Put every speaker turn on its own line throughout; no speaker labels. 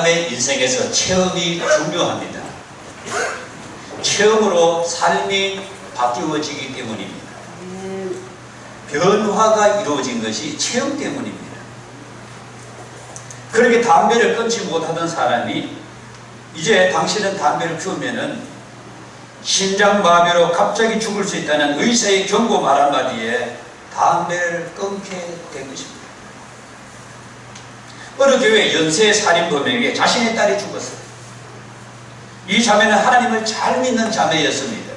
사람의 인생에서 체험이 중요합니다. 체험으로 삶이 바뀌어지기 때문입니다. 변화가 이루어진 것이 체험 때문입니다. 그렇게 담배를 끊지 못하던 사람이 이제 당신은 담배를 피우면은 심장마비로 갑자기 죽을 수 있다는 의사의 경고 말 한마디에 담배를 끊게 된 것입니다. 어느 교회 연쇄 살인범에게 자신의 딸이 죽었어요. 이 자매는 하나님을 잘 믿는 자매였습니다.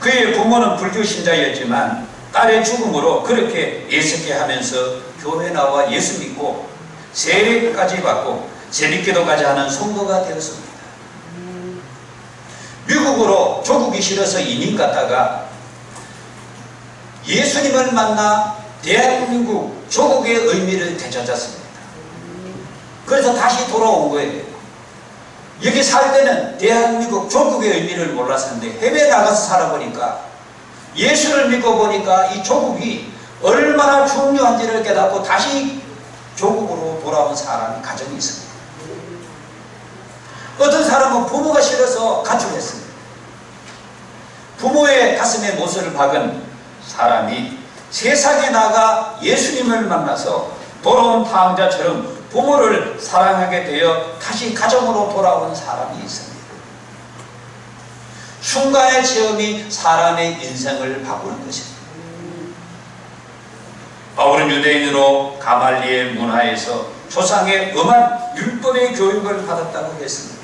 그의 부모는 불교 신자였지만 딸의 죽음으로 그렇게 예수께 하면서 교회 나와 예수 믿고 세례까지 받고 새벽기도까지 하는 성도가 되었습니다. 미국으로 조국이 싫어서 이민 갔다가 예수님을 만나 대한민국 조국의 의미를 되찾았습니다. 그래서 다시 돌아온 거예요. 여기 살 때는 대한민국 조국의 의미를 몰랐었는데 해외에 나가서 살아보니까 예수를 믿고 보니까 이 조국이 얼마나 중요한지를 깨닫고 다시 조국으로 돌아온 사람이 가정이 있습니다. 어떤 사람은 부모가 싫어서 가출했습니다. 부모의 가슴에 못을 박은 사람이 세상에 나가 예수님을 만나서 돌아온 탕자처럼 부모를 사랑하게 되어 다시 가정으로 돌아온 사람이 있습니다. 순간의 체험이 사람의 인생을 바꾸는 것입니다. 바울은 유대인으로 가말리엘 문화에서 조상의 엄한 율법의 교육을 받았다고 했습니다.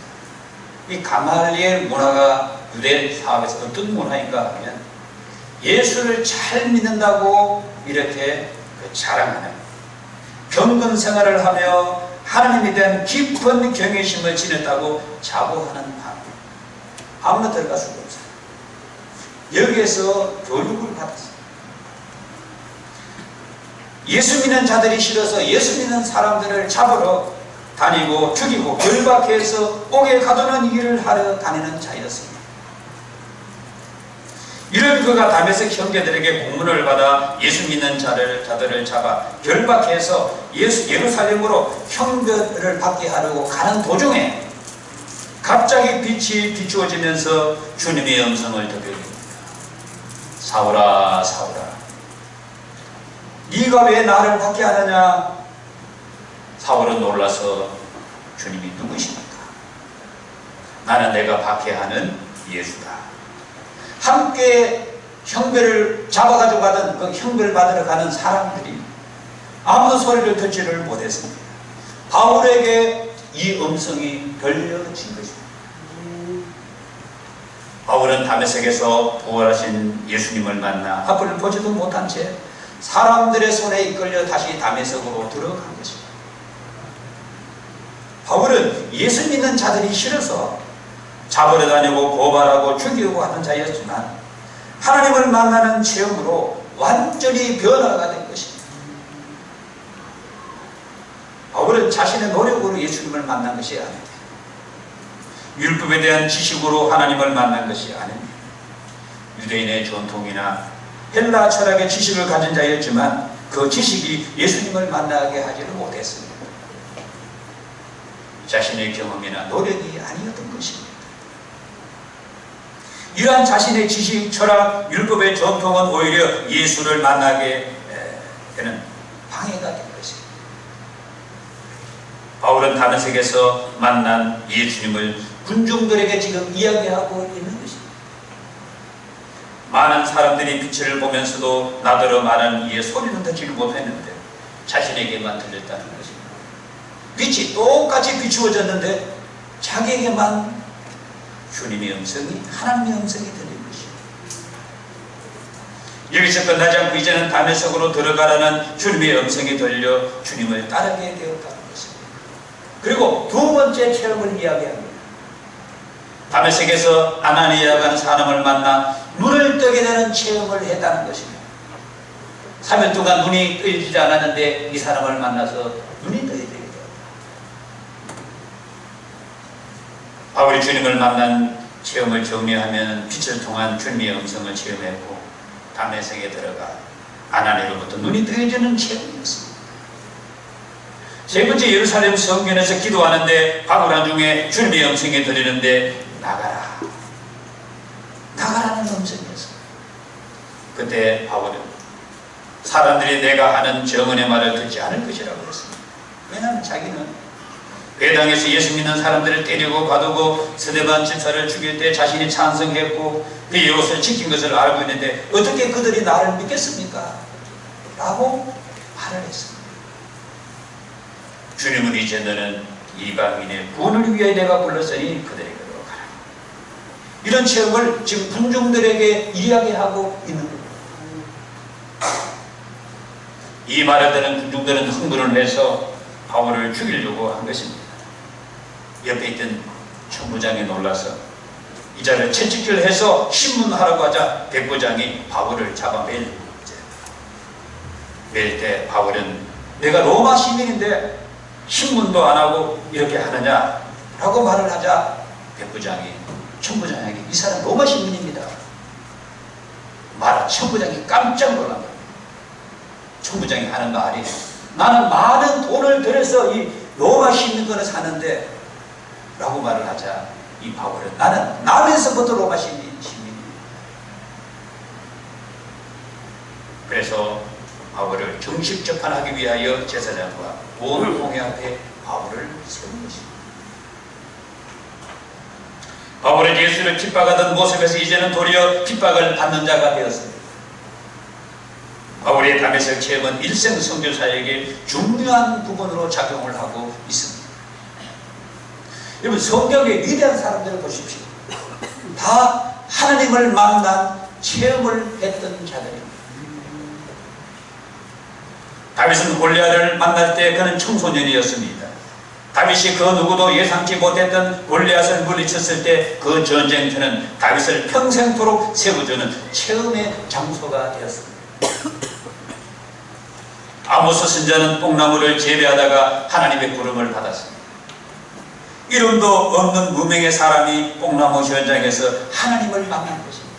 이 가말리엘 문화가 유대 사회에서 어떤 문화인가 하면 예수를 잘 믿는다고 이렇게 자랑하는 경건 생활을 하며 하나님에 대한 깊은 경외심을 지녔다고 자부하는 마음. 아무나 들어갈 수가 없어요. 여기에서 교육을 받았어요. 예수 믿는 자들이 싫어서 예수 믿는 사람들을 잡으러 다니고 죽이고 결박해서 옥에 가두는 일을 하러 다니는 자였습니다. 이런 그가 다메섹 형제들에게 공문을 받아 예수 믿는 자들을 잡아 결박해서 예루살렘으로 형벌을 받게 하려고 가는 도중에 갑자기 빛이 비추어지면서 주님의 음성을 듣게 됩니다. 사울아 사울아 네가 왜 나를 박해하느냐? 사울은 놀라서 주님이 누구십니까? 나는 내가 박해하는 예수다. 함께 형벌을 잡아가지고 가던 그 형벌을 받으러 가는 사람들이 아무도 소리를 듣지를 못했습니다. 바울에게 이 음성이 들려진 것입니다. 바울은 다메섹에서 부활하신 예수님을 만나 앞을 보지도 못한 채 사람들의 손에 이끌려 다시 다메섹으로 들어간 것입니다. 바울은 예수 믿는 자들이 싫어서 잡으러 다니고 고발하고 죽이고 하는 자였지만 하나님을 만나는 체험으로 완전히 변화가 된 것입니다. 바울은 자신의 노력으로 예수님을 만난 것이 아닙니다. 율법에 대한 지식으로 하나님을 만난 것이 아닙니다. 유대인의 전통이나 헬라 철학의 지식을 가진 자였지만 그 지식이 예수님을 만나게 하지는 못했습니다. 자신의 경험이나 노력이 아니었던 것입니다. 이러한 자신의 지식, 철학, 율법의 전통은 오히려 예수를 만나게 되는 방해가 된 것입니다. 바울은 다메섹에서 만난 예수님을 군중들에게 지금 이야기하고 있는 것입니다. 많은 사람들이 빛을 보면서도 나더러 말하는 이의 소리는 듣지를 못했는데 자신에게만 들렸다는 것입니다. 빛이 똑같이 비추어졌는데 자기에게만 주님의 음성이, 하나님의 음성이 들린 것입니다. 여기서 끝나지 않고 이제는 다메섹으로 들어가라는 주님의 음성이 들려 주님을 따르게 되었다는 것입니다. 그리고 두 번째 체험을 이야기합니다. 다메섹에서 아나니아라는 사람을 만나 눈을 뜨게 되는 체험을 했다는 것입니다. 3일 동안 눈이 뜨이지 않았는데 이 사람을 만나서 눈이 뜨게 되었다. 바울이 주님을 만난 체험을 정리하면 빛을 통한 주님의 음성을 체험했고 다메섹에 들어가 아나니아로부터 눈이 뜨여지는 체험이었습니다. 세 번째, 예루살렘 성전에서 기도하는데 방울한 중에 주님의 음성이 들리는데 나가라, 나가라는 음성이었어요. 그때 바울은 사람들이 내가 하는 정언의 말을 듣지 않을 것이라고 했습니다. 왜냐하면 자기는 회당에서 예수 믿는 사람들을 때리고 가두고 스데반 집사를 죽일 때 자신이 찬성했고 그 이웃을 지킨 것을 알고 있는데 어떻게 그들이 나를 믿겠습니까? 라고 말을 했습니다. 주님은 이제 너는 이방인의 구원을 위하여 내가 불렀으니 그들에게로 가라. 이런 체험을 지금 군중들에게 이야기하고 있는 겁니다. 이 말을 듣는 군중들은 흥분을 해서 바울을 죽이려고 한 것입니다. 옆에 있던 천부장이 놀라서 이 자를 채찍질 해서 신문하라고 하자 백부장이 바울을 잡아 맬 때 바울은 내가 로마 시민인데 신문도 안 하고 이렇게 하느냐 라고 말을 하자 백부장이 천부장에게 이 사람 로마 시민입니다 말하 천부장이 깜짝 놀란 겁니다. 천부장이 하는 말이 나는 많은 돈을 들여서 이 로마 시민권을 사는데 라고 말을 하자 이 바울은 나는 남에서부터 로마 시민입니다. 그래서 바울을 정식 재판하기 위하여 제사장과 온 공회 앞에 바울을 세운 것입니다. 바울은 예수를 핍박하던 모습에서 이제는 도리어 핍박을 받는 자가 되었습니다. 바울의 다메섹 체험은 일생 선교사에게 중요한 부분으로 작용을 하고 있습니다. 여러분, 성경의 위대한 사람들을 보십시오. 다 하나님을 만난 체험을 했던 자들입니다. 다윗은 골리앗을 만날 때 그는 청소년이었습니다. 다윗이 그 누구도 예상치 못했던 골리앗을 물리쳤을 때 그 전쟁터는 다윗을 평생토록 세워주는 체험의 장소가 되었습니다. 아모스 선지자는 뽕나무를 재배하다가 하나님의 부름을 받았습니다. 이름도 없는 무명의 사람이 뽕나무 현장에서 하나님을 만난 것입니다.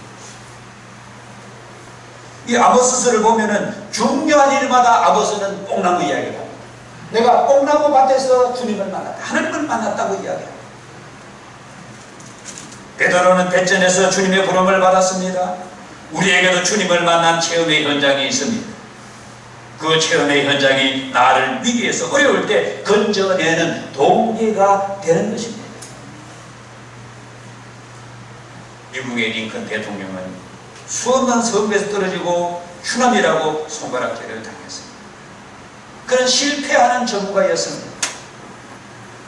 이 아모스서를 보면은 중요한 일마다 아모스는 뽕나무 이야기를 합니다. 내가 뽕나무 밭에서 주님을 만났다, 하나님을 만났다고 이야기합니다. 베드로는 뱃전에서 주님의 부름을 받았습니다. 우리에게도 주님을 만난 체험의 현장이 있습니다. 그 체험의 현장이 나를 위기에서 어려울 때 건져내는 동기가 되는 것입니다. 미국의 링컨 대통령은 수없는 성배에서 떨어지고 휴남이라고 손가락질을 당했습니다. 그는 실패하는 전문가였습니다.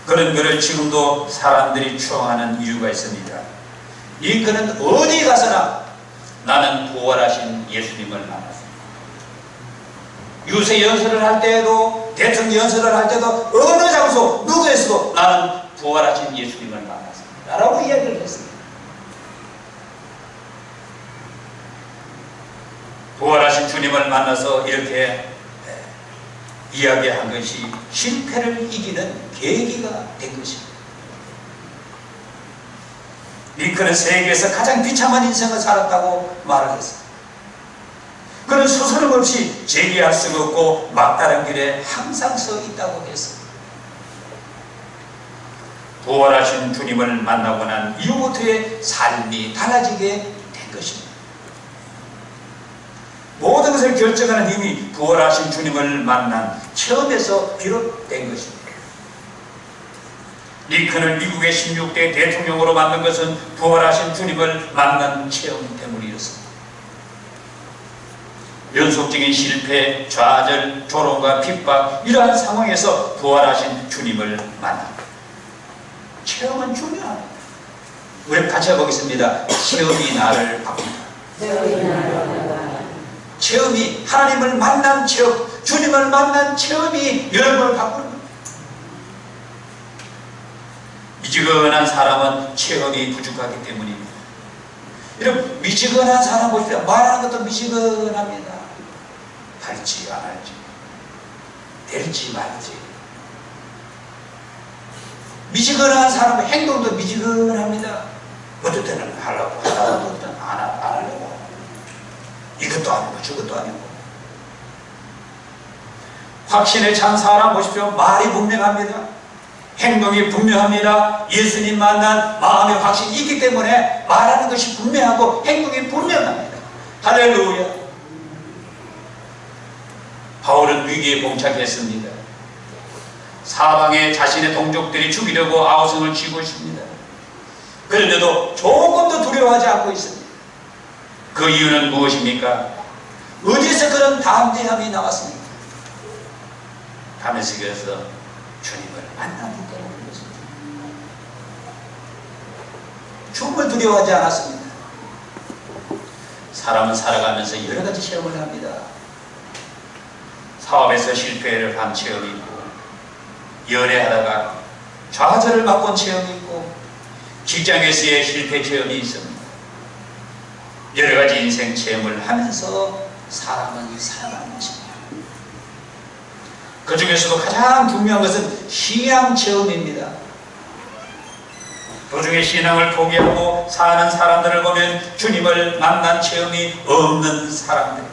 그런 그를 지금도 사람들이 추앙하는 이유가 있습니다. 링컨은 어디 가서나 나는 부활하신 예수님을 만났습니다. 유세 연설을 할 때에도 대통령 연설을 할 때도 어느 장소 누구에서도 나는 부활하신 예수님을 만났습니다 라고 이야기를 했습니다. 부활하신 주님을 만나서 이렇게 이야기한 것이 실패를 이기는 계기가 된 것입니다. 링컨은 세계에서 가장 비참한 인생을 살았다고 말을 했습니다. 그는 스스럼 없이 제기할 수가 없고 막다른 길에 항상 서 있다고 했습니다. 부활하신 주님을 만나고 난 이후부터의 삶이 달라지게 된 것입니다. 모든 것을 결정하는 힘이 부활하신 주님을 만난 체험에서 비롯된 것입니다. 링컨을 미국의 16대 대통령으로 만든 것은 부활하신 주님을 만난 체험 때문이었습니다. 연속적인 실패, 좌절, 조롱과 핍박 이러한 상황에서 부활하신 주님을 만납니다. 체험은 중요합니다. 우리 같이 해보겠습니다. 체험이 나를 바꾼다. 체험이 하나님을 만난 체험, 주님을 만난 체험이 여러분을 바꾸는 미지근한 사람은 체험이 부족하기 때문입니다. 여러분, 미지근한 사람 보십시오. 말하는 것도 미지근합니다. 할지 안 할지, 될지 말지. 미지근한 사람의 행동도 미지근합니다. 어떨 때는 하려고 하다가 어떨 때는 안 하려고. 이것도 아니고 저것도 아니고. 확신의 참 사람 보십시오. 말이 분명합니다. 행동이 분명합니다. 예수님 만난 마음의 확신이 있기 때문에 말하는 것이 분명하고 행동이 분명합니다. 할렐루야. 바울은 위기에 봉착했습니다. 사방에 자신의 동족들이 죽이려고 아우성을 치고 있습니다. 그런데도 조금도 두려워하지 않고 있습니다. 그 이유는 무엇입니까? 어디서 그런 담대함이 나왔습니까? 다메섹에서 주님을 만나기 때문이었습니다. 죽음을 두려워하지 않았습니다. 사람은 살아가면서 여러 가지 체험을 합니다. 사업에서 실패를 한 체험이 있고, 연애하다가 좌절을 맛본 체험이 있고, 직장에서의 실패 체험이 있습니다. 여러 가지 인생 체험을 하면서 사람은 살아가는 것입니다. 그 중에서도 가장 중요한 것은 신앙 체험입니다. 도중에 신앙을 포기하고 사는 사람들을 보면 주님을 만난 체험이 없는 사람들.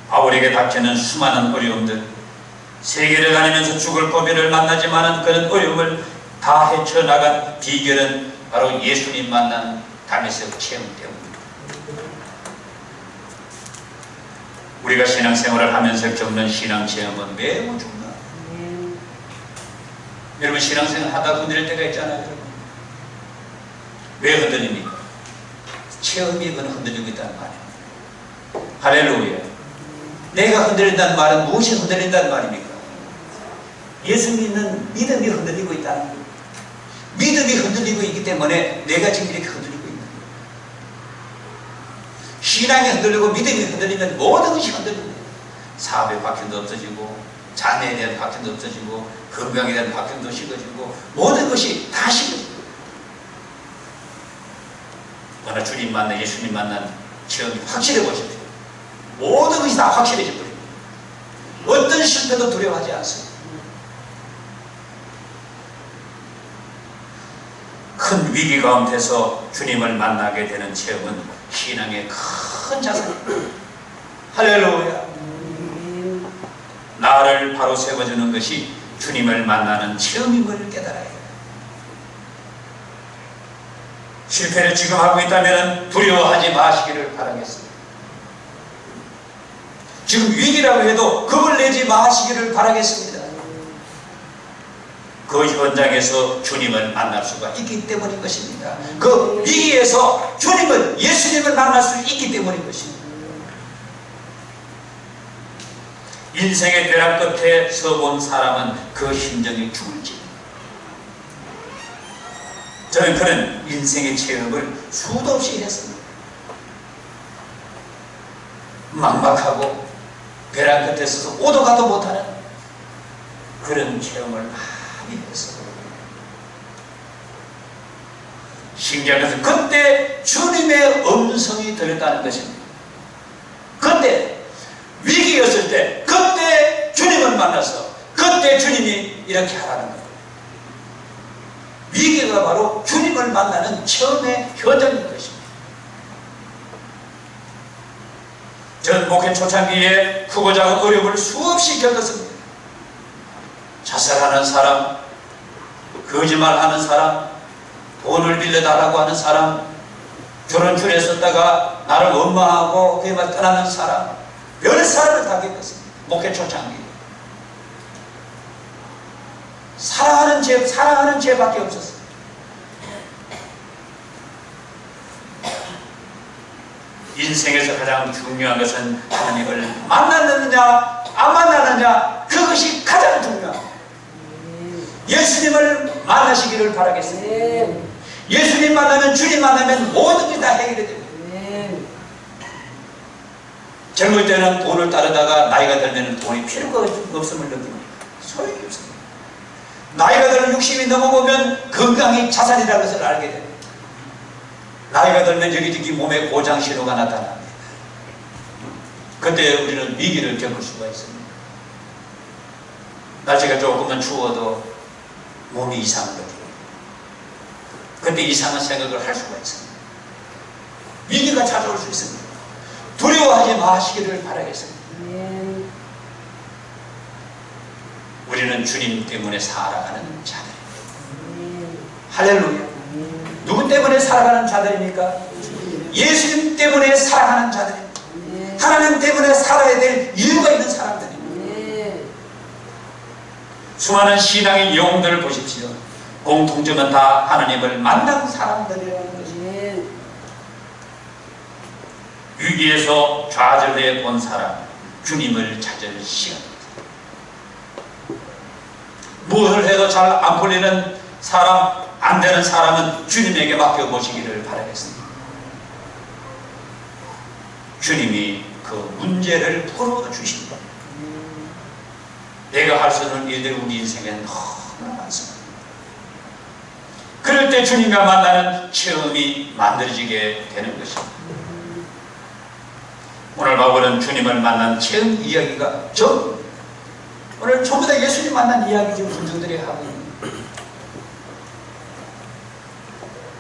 바울에게 닥치는 수많은 어려움들, 세계를 다니면서 죽을 고비를 만나지만은 그런 어려움을 다 헤쳐나간 비결은 바로 예수님 만난 다메섹 체험 때문입니다. 우리가 신앙생활을 하면서 겪는 신앙체험은 매우 중요합니다. 여러분, 신앙생활 하다 흔들릴 때가 있잖아요. 여러분. 왜 흔들립니까? 체험이 흔들리고 있다는 말입니다. 할렐루야. 내가 흔들린다는 말은 무엇이 흔들린다는 말입니까? 예수 믿는 믿음이 흔들리고 있다는 거예요. 믿음이 흔들리고 있기 때문에 내가 지금 이렇게 흔들리고 있는 거예요. 신앙이 흔들리고 믿음이 흔들리면 모든 것이 흔들립니다. 사업의 확신도 없어지고, 자녀에 대한 확신도 없어지고, 건강에 대한 확신도 식어지고, 모든 것이 다 식어집니다. 그러나 주님 만나 예수님 만난 체험이 확실해 보십시오. 모든 것이 다 확실해져 버립니다. 어떤 실패도 두려워하지 않습니다. 큰 위기 가운데서 주님을 만나게 되는 체험은 신앙의 큰 자산입니다. 할렐루야. 나를 바로 세워주는 것이 주님을 만나는 체험임을 깨달아야 해요. 실패를 지금 하고 있다면 두려워하지 마시기를 바라겠습니다. 지금 위기라고 해도 겁을 내지 마시기를 바라겠습니다. 그 현장에서 주님을 만날 수가 있기 때문인 것입니다. 그 위기에서 주님을, 예수님을 만날 수 있기 때문인 것입니다. 인생의 벼랑 끝에 서본 사람은 그 심정이 죽을지. 저는 그런 인생의 체험을 수도 없이 했습니다. 막막하고 벼랑 끝에 서서 오도 가도 못하는 그런 체험을 많이 했어요. 신기한 것은 그때 주님의 음성이 들렸다는 것입니다. 그때 위기였을 때 그때 주님을 만나서 그때 주님이 이렇게 하라는 거예요. 위기가 바로 주님을 만나는 처음의 현장인 것입니다. 전 목회 초창기에 크고 작은 어려움을 수없이 겪었습니다. 자살하는 사람, 거짓말하는 사람, 돈을 빌려달라고 하는 사람, 결혼줄에 썼다가 나를 원망하고 그에 말 떠나는 사람, 여러 사람을 다 겪었습니다. 목회 초창기에. 사랑하는 죄밖에 없었어요. 인생에서 가장 중요한 것은 하나님을 만났느냐 안 만났느냐, 그것이 가장 중요합니다. 예수님을 만나시기를 바라겠습니다. 예수님 만나면, 주님 만나면 모든 게 다 해결이 됩니다. 젊을 때는 돈을 따르다가 나이가 들면 돈이 필요가 없음을 느낍니다. 소용이 없습니다. 나이가 들면 60이 넘어보면 건강이 자산이라는 것을 알게 됩니다. 나이가 들면 여기저기 몸에 고장 신호가 나타납니다. 그때 우리는 위기를 겪을 수가 있습니다. 날씨가 조금만 추워도 몸이 이상한 거죠. 그때 이상한 생각을 할 수가 있습니다. 위기가 찾아올 수 있습니다. 두려워하지 마시기를 바라겠습니다. 우리는 주님 때문에 살아가는 자들. 할렐루야. 누구 때문에 살아가는 자들입니까? 예수님 때문에 살아가는 자들입니다. 하나님 때문에 살아야 될 이유가 있는 사람들입니다. 수많은 신앙의 영웅들을 보십시오. 공통점은 다 하나님을 만난 사람들이라는 것입니다. 위기에서 좌절해 본 사람, 주님을 찾을 시간입니다. 무엇을 해도 잘 안 풀리는 사람, 안 되는 사람은 주님에게 맡겨보시기를 바라겠습니다. 주님이 그 문제를 풀어주십니다. 내가 할 수 있는 일들이 우리 인생에 너무나 많습니다. 그럴 때 주님과 만나는 체험이 만들어지게 되는 것입니다. 오늘 바울은 주님을 만난 체험 이야기가 오늘 전부 다 예수님 만난 이야기 지금 분들이 하고 있는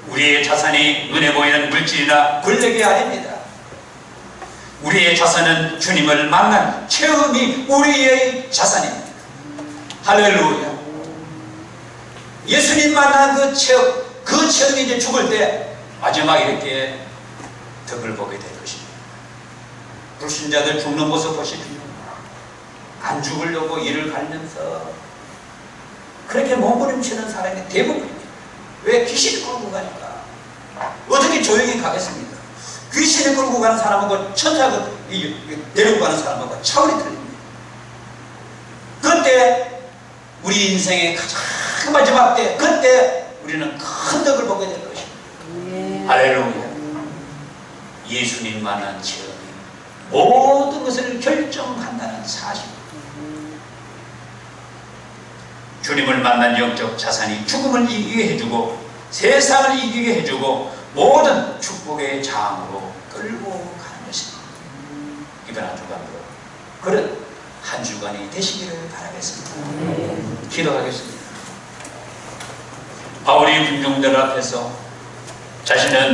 우리의 자산이 눈에 보이는 물질이나 권력이 아닙니다. 우리의 자산은 주님을 만난 체험이 우리의 자산입니다. 할렐루야. 예수님 만난 그 체험이 이제 죽을 때 마지막에 이렇게 덕을 보게 될 것입니다. 불신자들 죽는 모습 보십시오. 안 죽으려고 이를 갈면서 그렇게 몸부림치는 사람이 대부분입니다. 왜? 귀신이 끌고 가니까. 어떻게 조용히 가겠습니까? 귀신이 끌고 가는 사람하고 천사가 데리고 가는 사람하고 차원이 틀립니다. 그때 우리 인생의 가장 마지막 때, 그때 우리는 큰 덕을 보게 될 것입니다. 할렐루야. 예수님 만난 체험이 모든 것을 결정한다는 사실. 주님을 만난 영적 자산이 죽음을 이기게 해주고 세상을 이기게 해주고 모든 축복의 장으로 끌고 가는 것입니다. 이번 한 주간도 그런 한 주간이 되시기를 바라겠습니다. 기도하겠습니다. 바울이 군중들 앞에서 자신은